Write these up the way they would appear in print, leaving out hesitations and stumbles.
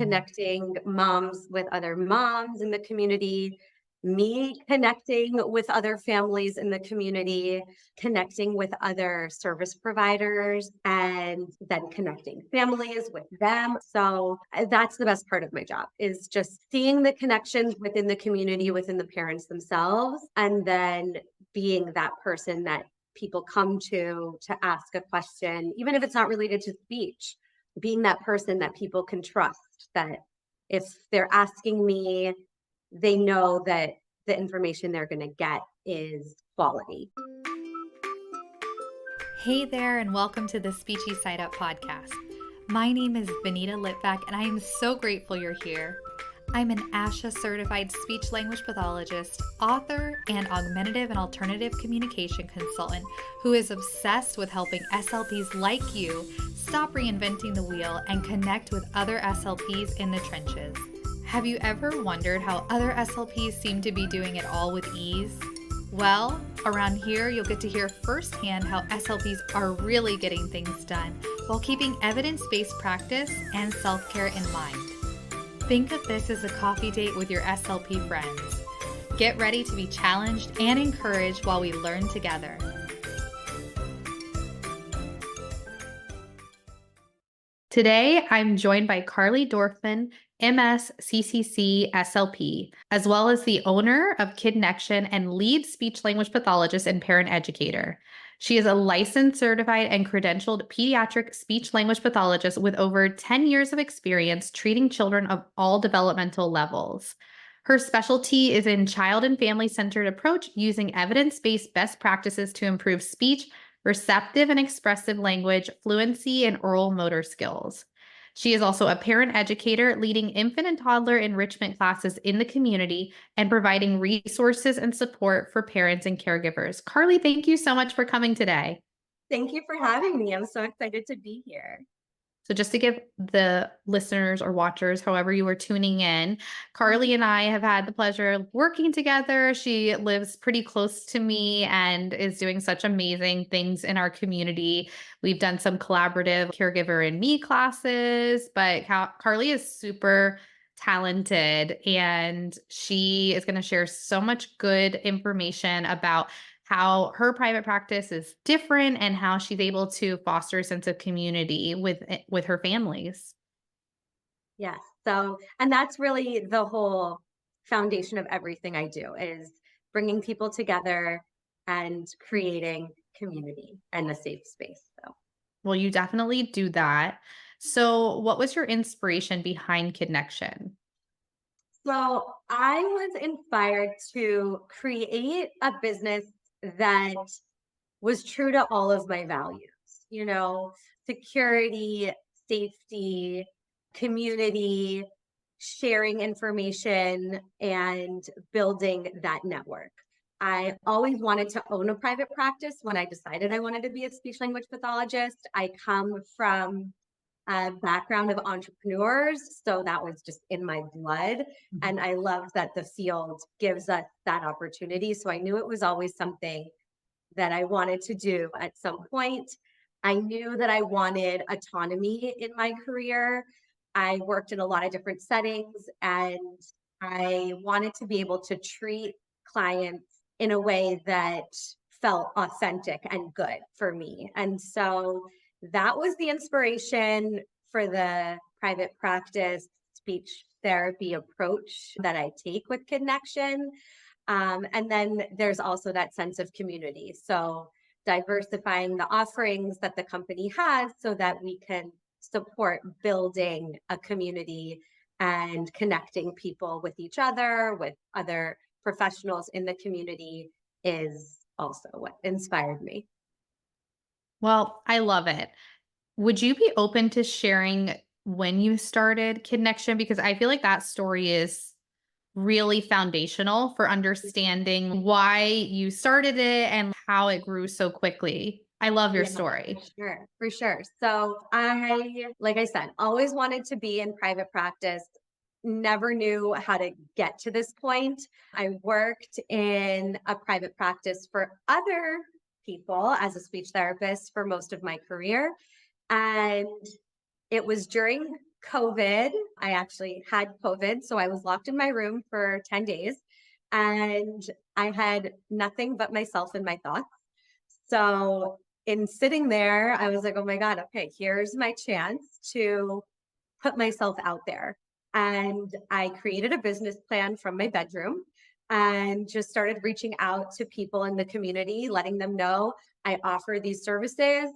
connecting moms with other moms in the community, me connecting with other families in the community, connecting with other service providers, and then connecting families with them. So that's the best part of my job, is just seeing the connections within the community, within the parents themselves, and then being that person that people come to ask a question, even if it's not related to speech, being that person that people can trust, that if they're asking me, they know that the information they're going to get is quality. Hey there, and welcome to the Speechie Side Up podcast. My name is Vanita Litvack, and I am so grateful you're here. I'm an ASHA certified speech language pathologist, author, and augmentative and alternative communication consultant who is obsessed with helping SLPs like you stop reinventing the wheel and connect with other SLPs in the trenches. Have you ever wondered how other SLPs seem to be doing it all with ease? Well, around here you'll get to hear firsthand how SLPs are really getting things done while keeping evidence-based practice and self-care in mind. Think of this as a coffee date with your SLP friends. Get ready to be challenged and encouraged while we learn together. Today, I'm joined by Carly Dorfman, MS CCC-SLP, as well as the owner of KIDnection and lead speech language pathologist and parent educator. She is a licensed, certified, and credentialed pediatric speech language pathologist with over 10 years of experience treating children of all developmental levels. Her specialty is in child and family-centered approach using evidence-based best practices to improve speech, receptive and expressive language, fluency, and oral motor skills. She is also a parent educator leading infant and toddler enrichment classes in the community and providing resources and support for parents and caregivers. Carly, thank you so much for coming today. Thank you for having me. I'm so excited to be here. So just to give the listeners or watchers, however you are tuning in, Carly and I have had the pleasure of working together. She lives pretty close to me and is doing such amazing things in our community. We've done some collaborative caregiver and me classes, but Carly is super talented and she is going to share so much good information about how her private practice is different and how she's able to foster a sense of community with her families. Yes. So, and that's really the whole foundation of everything I do, is bringing people together and creating community and a safe space. So, Well, you definitely do that. So what was your inspiration behind KIDnection? so I was inspired to create a business that was true to all of my values, security, safety, community, sharing information, and building that network. I always wanted to own a private practice when I decided I wanted to be a speech language pathologist. I come from a background of entrepreneurs, so that was just in my blood. And I love that the field gives us that opportunity. So I knew it was always something that I wanted to do at some point. I knew that I wanted autonomy in my career. I worked in a lot of different settings and I wanted to be able to treat clients in a way that felt authentic and good for me. And so that was the inspiration for the private practice speech therapy approach that I take with KIDnection. And then there's also that sense of community. So diversifying the offerings that the company has so that we can support building a community and connecting people with each other, with other professionals in the community, is also what inspired me. Well, I love it. Would you be open to sharing when you started KIDnection? Because I feel like that story is really foundational for understanding why you started it and how it grew so quickly. I love your Yeah, story. for sure. So like I said, always wanted to be in private practice, never knew how to get to this point. I worked in a private practice for other people as a speech therapist for most of my career. And it was during COVID, I actually had COVID. So I was locked in my room for 10 days and I had nothing but myself and my thoughts. So in sitting there, I was like, oh my God, okay, here's my chance to put myself out there. And I created a business plan from my bedroom and just started reaching out to people in the community, letting them know I offer these services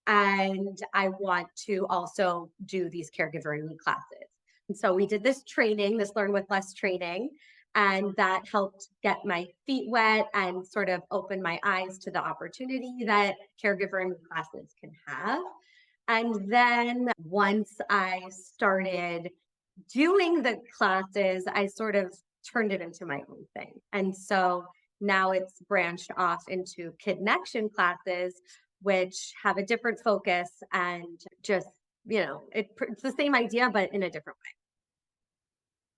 and I want to also do these caregiver and classes. And so we did this training, this Learn with Less training, and that helped get my feet wet and sort of open my eyes to the opportunity that caregiver and classes can have. And then once I started doing the classes, I sort of turned it into my own thing. And so now it's branched off into KIDnection classes, which have a different focus and just, it's the same idea, but in a different way.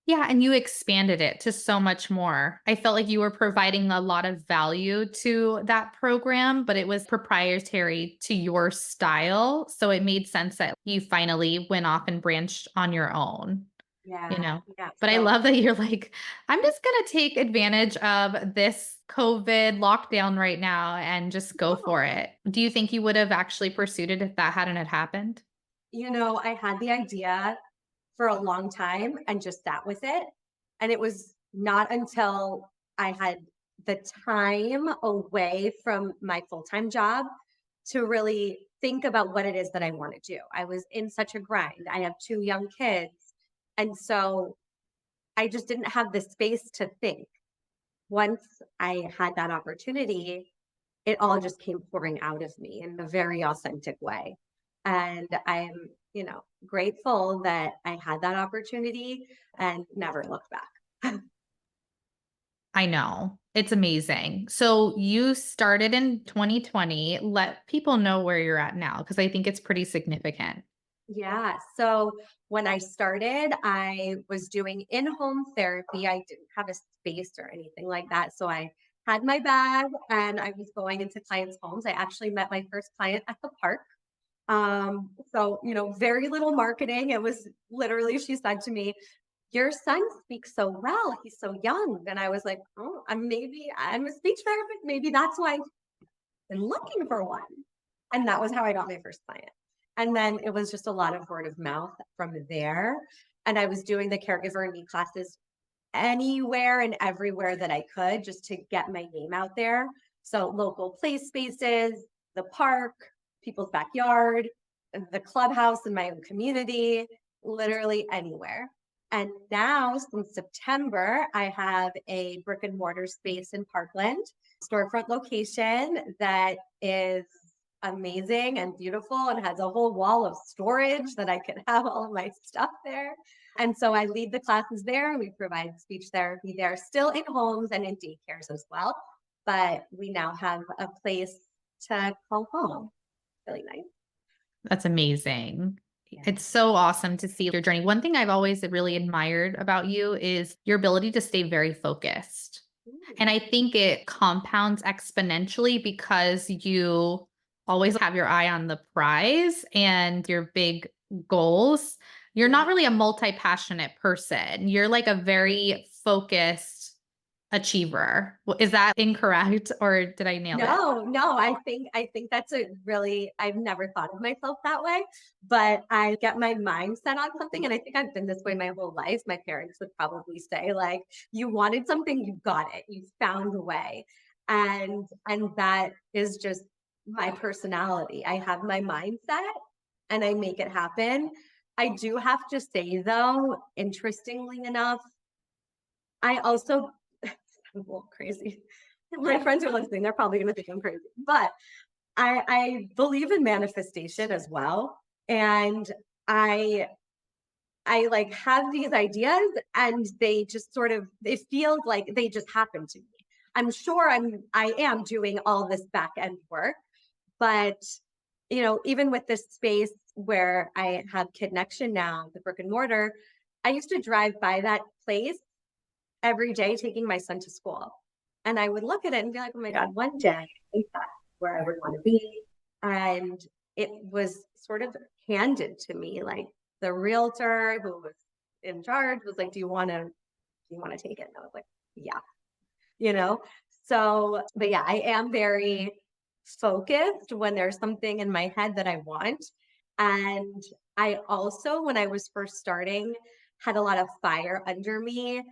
Yeah, and you expanded it to so much more. I felt like you were providing a lot of value to that program, but it was proprietary to your style. So it made sense that you finally went off and branched on your own, you Yeah. know? Yeah. But I So love that you're like, I'm just going to take advantage of this COVID lockdown right now and just go for it. Do you think you would have actually pursued it if that hadn't had happened? I had the idea for a long time and just sat with it. And it was not until I had the time away from my full-time job to really think about what it is that I want to do. I was in such a grind. I have two young kids. And so I just didn't have the space to think. Once I had that opportunity, it all just came pouring out of me in a very authentic way. And I'm, grateful that I had that opportunity and never looked back. I know. It's amazing. So you started in 2020. Let people know where you're at now because I think it's pretty significant. Yeah. So when I started, I was doing in-home therapy. I didn't have a space or anything like that. So I had my bag and I was going into clients' homes. I actually met my first client at the park. Very little marketing. It was literally, she said to me, your son speaks so well. He's so young. And I was like, oh, I'm a speech therapist. Maybe that's why I've been looking for one. And that was how I got my first client. And then it was just a lot of word of mouth from there. And I was doing the caregiver and me classes anywhere and everywhere that I could just to get my name out there. So local play spaces, the park, people's backyard, the clubhouse in my own community, literally anywhere. And now since September, I have a brick and mortar space in Parkland, storefront location that is amazing and beautiful and has a whole wall of storage that I can have all of my stuff there. And so I lead the classes there. We provide speech therapy there, still in homes and in daycares as well. But we now have a place to call home. Really nice. That's amazing. Yeah. It's so awesome to see your journey. One thing I've always really admired about you is your ability to stay very focused. And I think it compounds exponentially because you always have your eye on the prize and your big goals. You're not really a multi-passionate person. You're like a very focused achiever. Is that incorrect or did I nail it? No, I think that's I've never thought of myself that way, but I get my mind set on something. And I think I've been this way my whole life. My parents would probably say, like, you wanted something, you got it, you found a way. And that is just my personality. I have my mindset and I make it happen. I do have to say though, interestingly enough, I also I'm a little crazy. My friends are listening, they're probably gonna think I'm crazy, but I believe in manifestation as well. And I I like have these ideas and they just sort of it feels like they just happen to me. I'm sure I am doing all this back end work, but even with this space where I have KIDnection now, the brick and mortar, I used to drive by that place every day taking my son to school. And I would look at it and be like, oh my God, one day I think that's where I would want to be. And it was sort of handed to me like, the realtor who was in charge was like, do you want to take it? And I was like, yeah, you know? So, but yeah, I am very focused when there's something in my head that I want. And I also, when I was first starting, had a lot of fire under me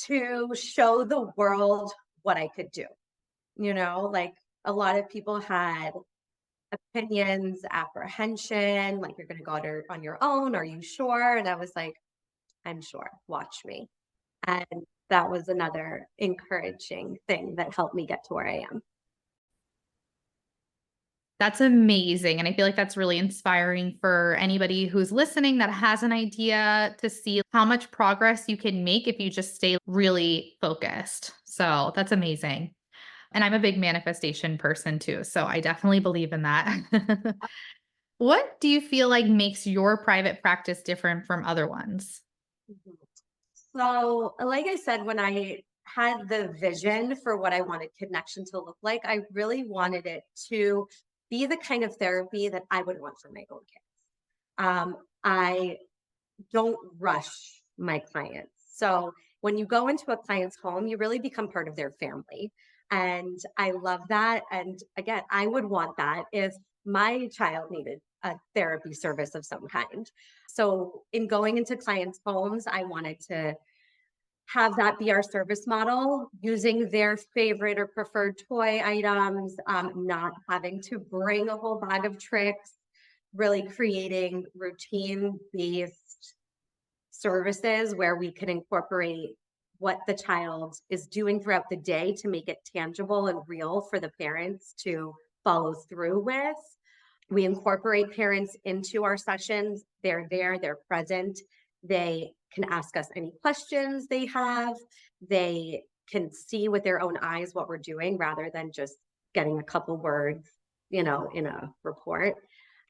to show the world what I could do. Like a lot of people had opinions, apprehension, like you're going to go out on your own. Are you sure? And I was like, I'm sure. Watch me. And that was another encouraging thing that helped me get to where I am. That's amazing. And I feel like that's really inspiring for anybody who's listening that has an idea to see how much progress you can make if you just stay really focused. So that's amazing. And I'm a big manifestation person too. So I definitely believe in that. What do you feel like makes your private practice different from other ones? Mhm. So, like I said, when I had the vision for what I wanted KIDnection to look like, I really wanted it to be the kind of therapy that I would want for my own kids. I don't rush my clients. So when you go into a client's home, you really become part of their family. And I love that. And again, I would want that if my child needed a therapy service of some kind. So in going into clients' homes, I wanted to have that be our service model, using their favorite or preferred toy items, not having to bring a whole bag of tricks, really creating routine-based services where we can incorporate what the child is doing throughout the day to make it tangible and real for the parents to follow through with. We incorporate parents into our sessions. They're there, they're present. They can ask us any questions they have. They can see with their own eyes what we're doing rather than just getting a couple words, in a report.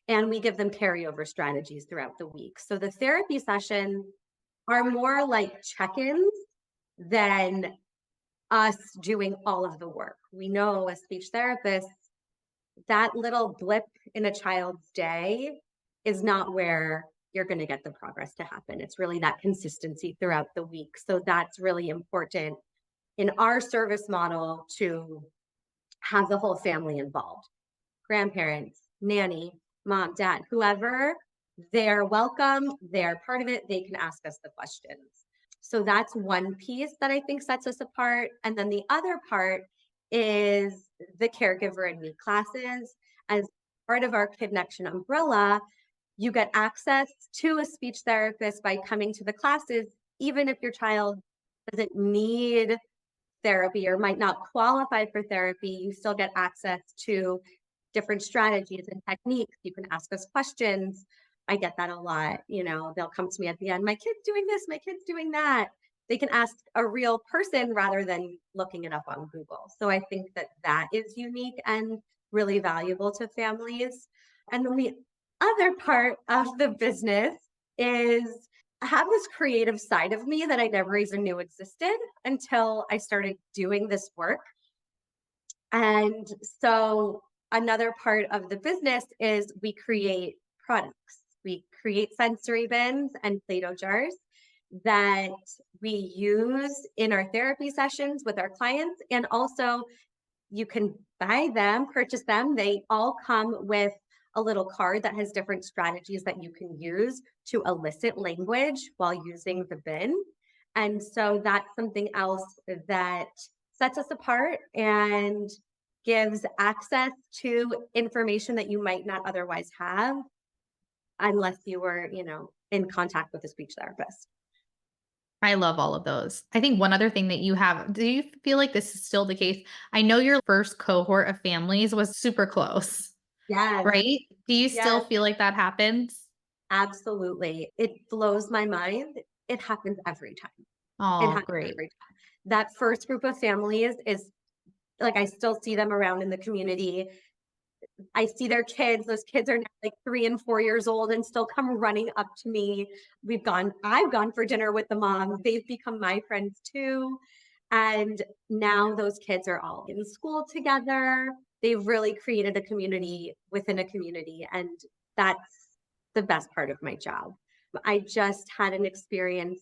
And we give them carryover strategies throughout the week. So the therapy sessions are more like check-ins than us doing all of the work. We know as speech therapists, that little blip in a child's day is not where you're going to get the progress to happen. It's really that consistency throughout the week. So that's really important in our service model to have the whole family involved. Grandparents, nanny, mom, dad, whoever, they're welcome, they're part of it, they can ask us the questions. So that's one piece that I think sets us apart. And then the other part is the caregiver and me classes. As part of our KIDnection umbrella, you get access to a speech therapist by coming to the classes, even if your child doesn't need therapy or might not qualify for therapy, you still get access to different strategies and techniques. You can ask us questions. I get that a lot. They'll come to me at the end, my kid's doing this, my kid's doing that. They can ask a real person rather than looking it up on Google. So I think that is unique and really valuable to families. And then the other part of the business is I have this creative side of me that I never even knew existed until I started doing this work. And so another part of the business is we create products. We create sensory bins and Play-Doh jars that we use in our therapy sessions with our clients. And also you can buy them, purchase them. They all come with a little card that has different strategies that you can use to elicit language while using the bin. And so that's something else that sets us apart and gives access to information that you might not otherwise have unless you were, in contact with a speech therapist. I love all of those. I think one other thing that you have, do you feel like this is still the case? I know your first cohort of families was super close, Yes, right? Do you still yes, feel like that happens? absolutely. It blows my mind. It happens every time. It Oh, happens great. every time. That first group of families is like, I still see them around in the community. I see their kids. Those kids are now like 3 and 4 years old and still come running up to me. I've gone for dinner with the mom. They've become my friends too. And now those kids are all in school together. They've really created a community within a community. And that's the best part of my job. I just had an experience.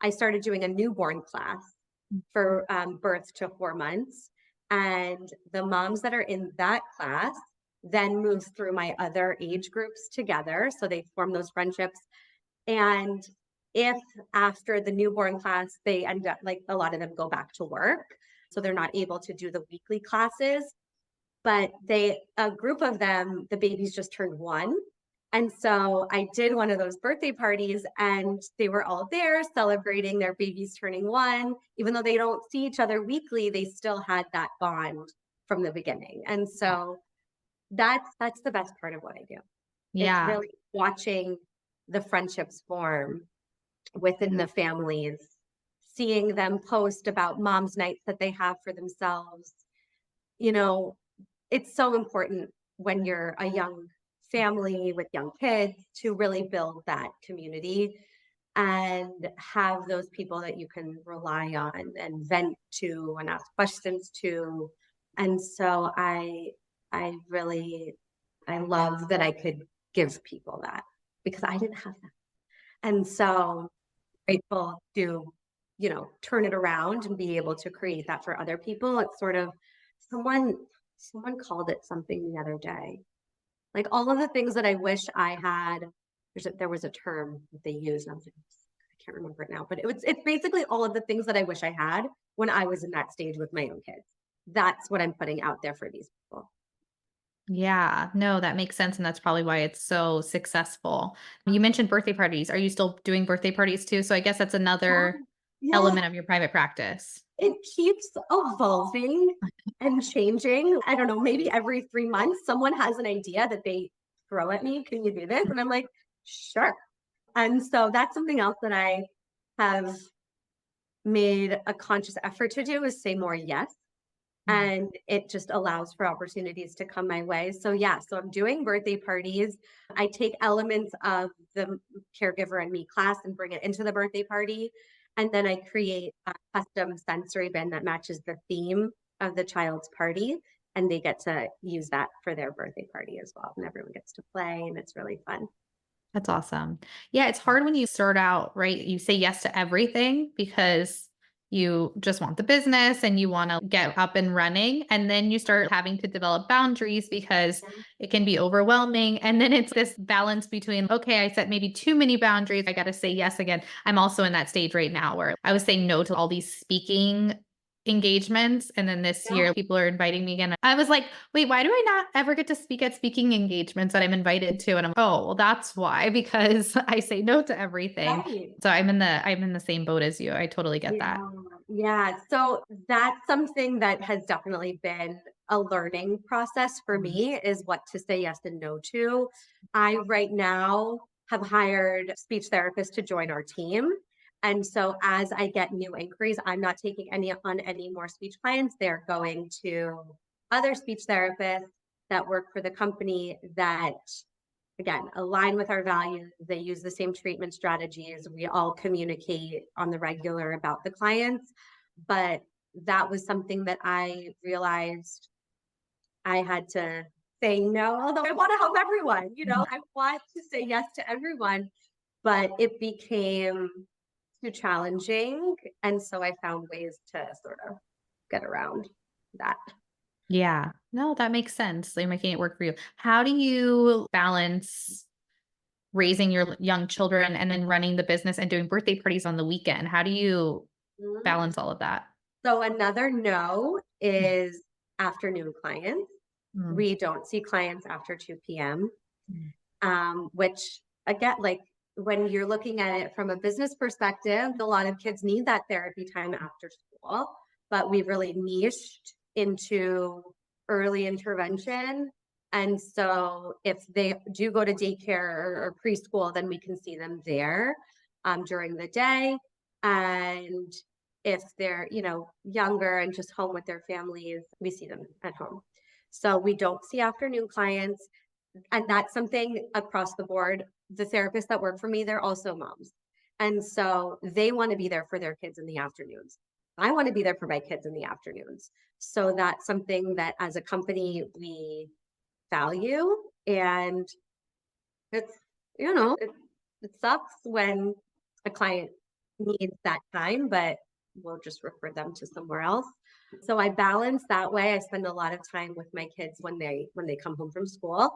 I started doing a newborn class for birth to 4 months. And the moms that are in that class then move through my other age groups together. So they form those friendships. And if after the newborn class, they end up, like, a lot of them go back to work, so they're not able to do the weekly classes, but a group of them, the babies just turned 1. And so I did one of those birthday parties, and they were all there celebrating their babies turning 1. Even though they don't see each other weekly, they still had that bond from the beginning. And so that's the best part of what I do. It's Yeah. really watching the friendships form within the families, seeing them post about mom's nights that they have for themselves. You know, it's so important when you're a young family with young kids to really build that community and have those people that you can rely on and vent to and ask questions to. And so I love that I could give people that, because I didn't have that. And so grateful to, turn it around and be able to create that for other people. It's sort of, someone called it something the other day, like all of the things that I wish I had. There was a term that they used, and I was like, I can't remember it now, but it's basically all of the things that I wish I had when I was in that stage with my own kids. That's what I'm putting out there for these people. Yeah, no, that makes sense. And that's probably why it's so successful. You mentioned birthday parties. Are you still doing birthday parties too? So I guess that's another Yeah, element of your private practice. it keeps evolving and changing. I don't know, maybe every 3 months, someone has an idea that they throw at me. Can you do this? And I'm like, sure. And so that's something else that I have made a conscious effort to do, is say more yes. And it just allows for opportunities to come my way. So yeah, so I'm doing birthday parties. I take elements of the caregiver and me class and bring it into the birthday party. And then I create a custom sensory bin that matches the theme of the child's party. And they get to use that for their birthday party as well. And everyone gets to play, and it's really fun. That's awesome. Yeah, it's hard when you start out, right? You say yes to everything because you just want the business and you want to get up and running. And then you start having to develop boundaries because it can be overwhelming. And then it's this balance between, okay, I set maybe too many boundaries. I got to say yes again. I'm also in that stage right now where I was saying no to all these speaking engagements. And then this year, people are inviting me again. I was like, wait, why do I not ever get to speak at speaking engagements that I'm invited to? And I'm, oh, well, that's why, because I say no to everything. Right. So I'm in the same boat as you. I totally get that. Yeah. So that's something that has definitely been a learning process for me, is what to say yes and no to. I right now have hired speech therapists to join our team. And so as I get new inquiries, I'm not taking any more speech clients. They're going to other speech therapists that work for the company that, again, align with our values. They use the same treatment strategies. We all communicate on the regular about the clients. But that was something that I realized I had to say no, although I want to help everyone. I want to say yes to everyone, but it became too challenging. And so I found ways to sort of get around that. Yeah. No, that makes sense. They're making it work for you. How do you balance raising your young children and then running the business and doing birthday parties on the weekend? How do you Mhm. balance all of that? So another no is afternoon clients. Mm. We don't see clients after 2 p.m. Mm. Which, again, like, when you're looking at it from a business perspective, a lot of kids need that therapy time after school, but we've really niched into early intervention. And so if they do go to daycare or preschool, then we can see them there during the day. And if they're, younger and just home with their families, we see them at home. So we don't see afternoon clients. And that's something across the board. The therapists that work for me, they're also moms. And so they want to be there for their kids in the afternoons. I want to be there for my kids in the afternoons. So that's something that as a company we value. And it's it sucks when a client needs that time, but we'll just refer them to somewhere else. So I balance that way. I spend a lot of time with my kids when they come home from school.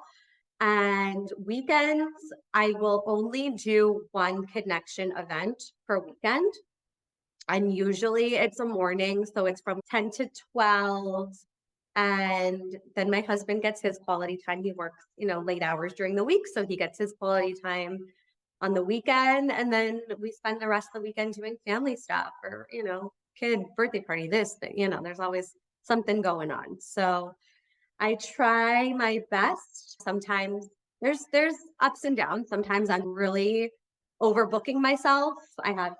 And weekends, I will only do one KIDnection event per weekend. And usually it's a morning, so it's from 10 to 12. And then my husband gets his quality time. He works, late hours during the week, so he gets his quality time on the weekend. And then we spend the rest of the weekend doing family stuff or, kid birthday party, this, there's always something going on. So I try my best. Sometimes there's ups and downs. Sometimes I'm really overbooking myself. I have,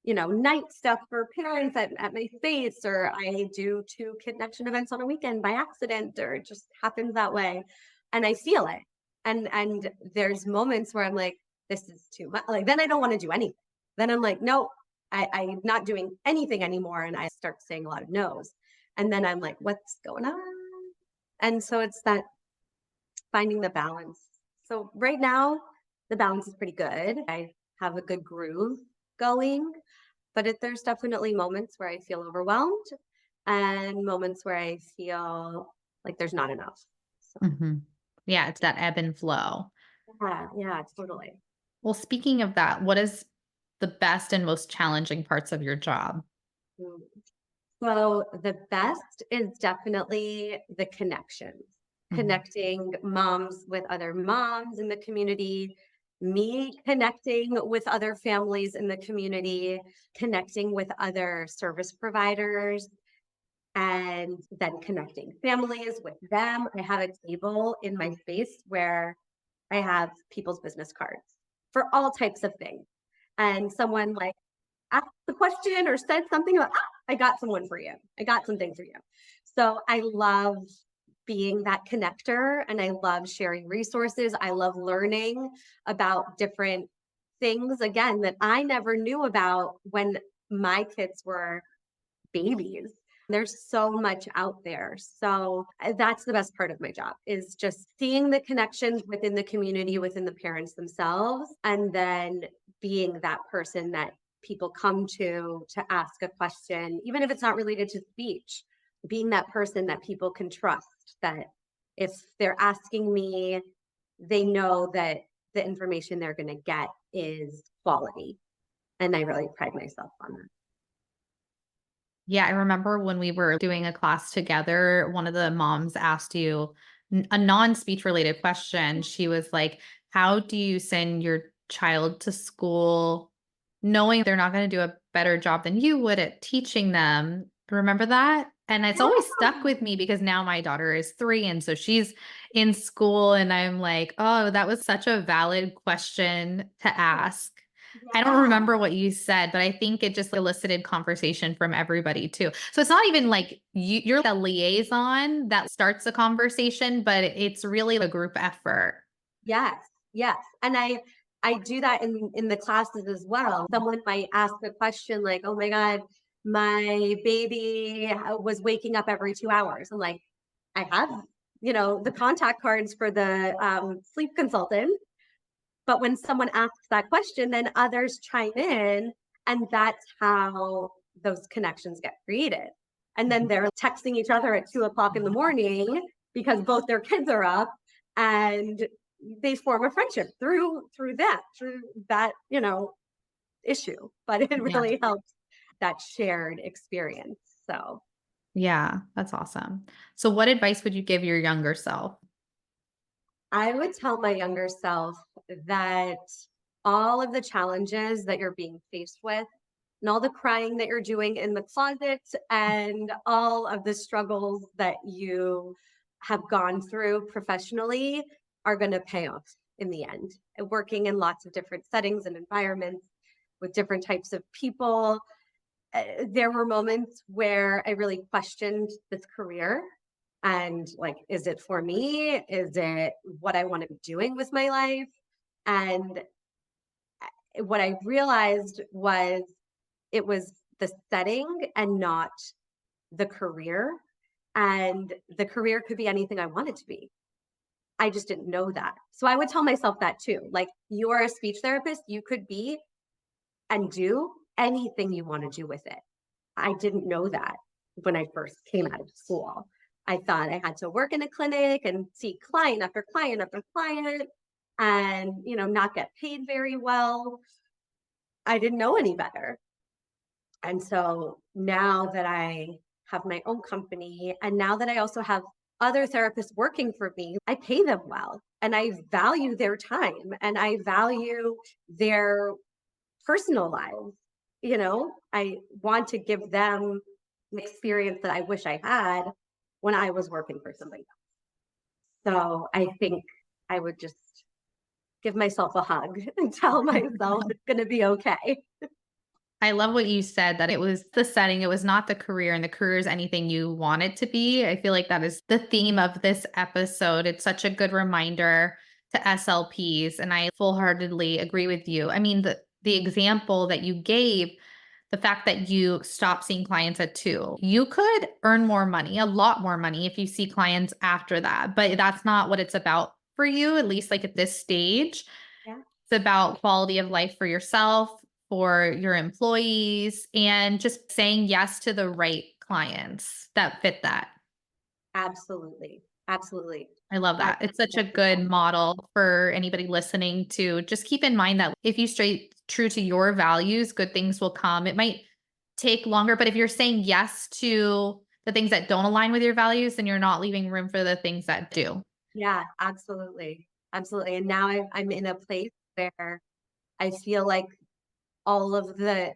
night stuff for parents at my space, or I do 2 KIDnection events on a weekend by accident, or it just happens that way. And I feel it. And there's moments where I'm like, this is too much. Like, then I don't want to do anything. Then I'm like, no, I'm not doing anything anymore. And I start saying a lot of no's. And then I'm like, what's going on? And so it's that finding the balance. So right now, the balance is pretty good. I have a good groove going, but there's definitely moments where I feel overwhelmed and moments where I feel like there's not enough. So, Yeah, it's that ebb and flow. yeah, totally. Well, speaking of that, what is the best and most challenging parts of your job? Mm. So the best is definitely the connections, connecting moms with other moms in the community, me connecting with other families in the community, connecting with other service providers, and then connecting families with them. I have a table in my space where I have people's business cards for all types of things. And someone like asked the question or said something about, I got someone for you. I got something for you. So I love being that connector, and I love sharing resources. I love learning about different things, again, that I never knew about when my kids were babies. There's so much out there. So that's the best part of my job, is just seeing the connections within the community, within the parents themselves, and then being that person that people come to ask a question, even if it's not related to speech, being that person that people can trust, that if they're asking me, they know that the information they're going to get is quality. And I really pride myself on that. Yeah, I remember when we were doing a class together, one of the moms asked you a non-speech related question. She was like, how do you send your child to school knowing they're not going to do a better job than you would at teaching them? Remember that? And it's always stuck with me because now my daughter is 3. And so she's in school and I'm like, oh, that was such a valid question to ask. I don't remember what you said, but I think it just elicited conversation from everybody too. So it's not even like you're the liaison that starts a conversation, but it's really a group effort. Yes, yes. And I do that in the classes as well. Someone might ask a question like, "Oh my God, my baby was waking up every 2 hours." I'm like, I have, the contact cards for the sleep consultant. But when someone asks that question, then others chime in, and that's how those connections get created. And then they're texting each other at 2 o'clock in the morning because both their kids are up, and they form a friendship through that, issue. But it really helps that shared experience. So Yeah, that's awesome. So what advice would you give your younger self? I would tell my younger self that all of the challenges that you're being faced with, and all the crying that you're doing in the closet, and all of the struggles that you have gone through professionally are going to pay off in the end. Working in lots of different settings and environments with different types of people, there were moments where I really questioned this career and like, is it for me? Is it what I want to be doing with my life? And what I realized was it was the setting and not the career. And the career could be anything I want it to be. I just didn't know that. So I would tell myself that too. Like, you're a speech therapist, you could be and do anything you want to do with it. I didn't know that when I first came out of school. I thought I had to work in a clinic and see client after client after client and, not get paid very well. I didn't know any better. And so now that I have my own company and now that I also have other therapists working for me, I pay them well and I value their time and I value their personal lives. I want to give them an experience that I wish I had when I was working for somebody else. So I think I would just give myself a hug and tell myself it's going to be okay. I love what you said, that it was the setting, it was not the career, and the career is anything you want it to be. I feel like that is the theme of this episode. It's such a good reminder to SLPs, and I full-heartedly agree with you. I mean, the example that you gave, the fact that you stopped seeing clients at 2, you could earn more money, a lot more money if you see clients after that, but that's not what it's about for you, at least like at this stage. Yeah, It's about quality of life for yourself, for your employees, and just saying yes to the right clients that fit that. absolutely. Absolutely. I love That's that. It's such a exactly that. good model for anybody listening to just keep in mind that if you stay true to your values, good things will come. It might take longer, but if you're saying yes to the things that don't align with your values, then you're not leaving room for the things that do. Yeah, absolutely. Absolutely. And now I'm in a place where I feel like all of the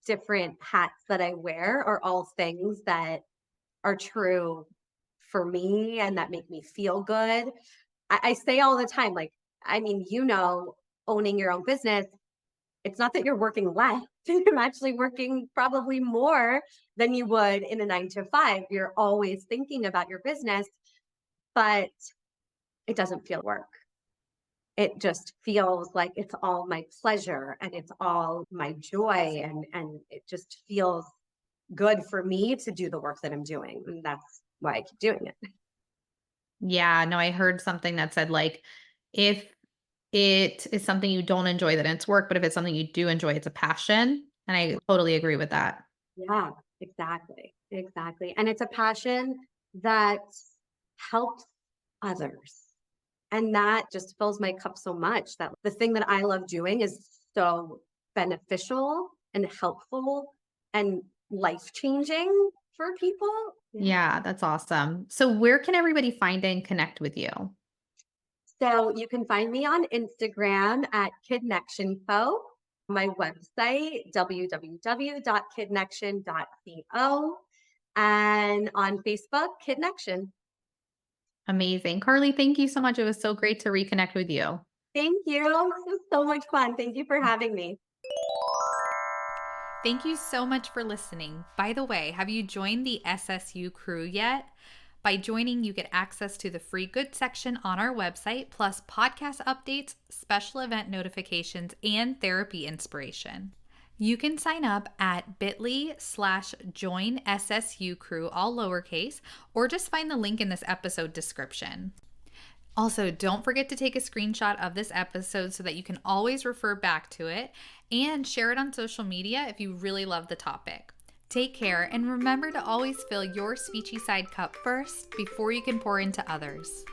different hats that I wear are all things that are true for me and that make me feel good. I say all the time, like, I mean, owning your own business, it's not that you're working less. You're actually working probably more than you would in a 9 to 5. You're always thinking about your business, but it doesn't feel work. It just feels like it's all my pleasure and it's all my joy and it just feels good for me to do the work that I'm doing. And that's why I keep doing it. Yeah, no, I heard something that said like, if it is something you don't enjoy, then it's work, but if it's something you do enjoy, it's a passion. And I totally agree with that. Yeah, exactly. Exactly. And it's a passion that helps others. And that just fills my cup so much that the thing that I love doing is so beneficial and helpful and life changing for people. Yeah. Yeah, that's awesome. So where can everybody find and connect with you? So you can find me on Instagram at KIDnection Co. My website, www.kidnection.co. And on Facebook, KIDnection. Amazing. Carly, thank you so much. It was so great to reconnect with you. Thank you. This was so much fun. Thank you for having me. Thank you so much for listening. By the way, have you joined the SSU crew yet? By joining, you get access to the free good section on our website, plus podcast updates, special event notifications, and therapy inspiration. You can sign up at bit.ly/join SSU crew, all lowercase, or just find the link in this episode description. Also, don't forget to take a screenshot of this episode so that you can always refer back to it and share it on social media if you really love the topic. Take care and remember to always fill your speechy side cup first before you can pour into others.